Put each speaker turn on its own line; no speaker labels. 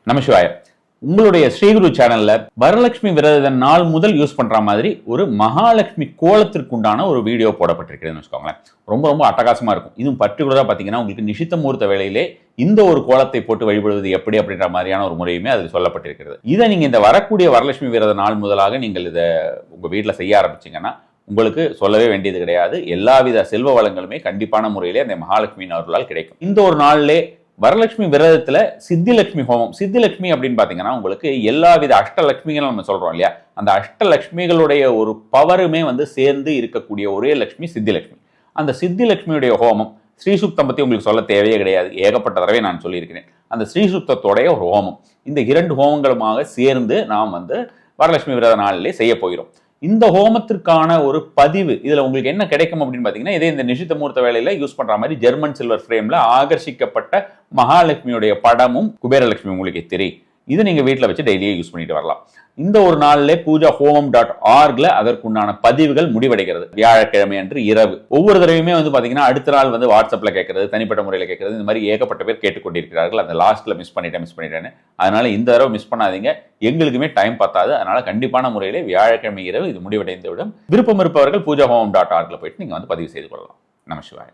நமசிவாய. உங்களுடைய ஸ்ரீகுரு சேனல்ல வரலட்சுமி விரத நாள் முதல் யூஸ் பண்ற மாதிரி ஒரு மகாலட்சுமி கோலத்திற்குண்டான ஒரு வீடியோ போடப்பட்டிருக்கிறதுன்னு வச்சுக்கோங்களேன். ரொம்ப ரொம்ப அட்டகாசமா இருக்கும். இதுவும் பர்டிகுலரா பாத்தீங்கன்னா உங்களுக்கு நிஷித்த முகூர்த்த வேளையிலே இந்த ஒரு கோலத்தை போட்டு வழிபடுவது எப்படி அப்படின்ற மாதிரியான ஒரு முறையுமே அதில் சொல்லப்பட்டிருக்கிறது. இதை நீங்க இந்த வரக்கூடிய வரலட்சுமி விரத நாள் முதலாக நீங்கள் இதை உங்க வீட்டில் செய்ய ஆரம்பிச்சீங்கன்னா உங்களுக்கு சொல்லவே வேண்டியது கிடையாது. எல்லாவித செல்வ வளங்களுமே கண்டிப்பான முறையிலே அந்த மகாலட்சுமியின் அருளால் கிடைக்கும். இந்த ஒரு நாளிலே வரலட்சுமி விரதத்துல சித்திலட்சுமி ஹோமம். சித்திலட்சுமி அப்படின்னு பாத்தீங்கன்னா உங்களுக்கு எல்லாவித அஷ்டலட்சுமிகள் நம்ம சொல்றோம் இல்லையா, அந்த அஷ்டலட்சுமிகளுடைய ஒரு பவருமே சேர்ந்து இருக்கக்கூடிய ஒரே லட்சுமி சித்திலட்சுமி. அந்த சித்திலட்சுமியுடைய ஹோமம் ஸ்ரீசுக்தம் பத்தி உங்களுக்கு சொல்ல தேவையே கிடையாது, ஏகப்பட்ட தடவை நான் சொல்லியிருக்கிறேன். அந்த ஸ்ரீசுக்தத்தோடைய ஒரு ஹோமம், இந்த 2 ஹோமங்களுமாக சேர்ந்து நாம் வரலட்சுமி விரத நாளிலே செய்ய போகிறோம். இந்த ஹோமத்திற்கான ஒரு பதிவு இதுல உங்களுக்கு என்ன கிடைக்கும் அப்படின்னு பாத்தீங்கன்னா, இதே இந்த நிஷித்த முகூர்த்த வேலையில யூஸ் பண்ற மாதிரி ஜெர்மன் சில்வர் ஃப்ரேம்ல ஆகர்ஷிக்கப்பட்ட மகாலட்சுமியுடைய படமும் குபேரலட்சுமி உங்களுக்கு தெரியும். இது நீங்க வீட்டில் வச்சு டெய்லியே யூஸ் பண்ணிட்டு வரலாம். இந்த ஒரு நாளிலே பூஜா ஹோமம்.orgல அதற்குண்டான பதிவுகள் முடிவடைகிறது. வியாழக்கிழமை அன்று இரவு. ஒவ்வொரு தடவையுமே பாத்தீங்கன்னா அடுத்த நாள் வாட்ஸ்அப்ல கேட்கறது, தனிப்பட்ட முறையில் கேட்கறது, இந்த மாதிரி ஏகப்பட்ட பேர் கேட்டுக்கொண்டிருக்கிறார்கள். அந்த லாஸ்ட்ல மிஸ் பண்ணிட்டேன்னு. அதனால இந்த தடவை மிஸ் பண்ணாதீங்க. எங்களுக்குமே டைம் பத்தாது. அதனால கண்டிப்பான முறையிலே வியாழக்கிழமை இரவு இது முடிவடைந்து விடும். விருப்பம் இருப்பவர்கள் பூஜா ஹோமம்.orgல போயிட்டு நீங்க பதிவு செய்து கொள்ளலாம். நமசிவாய.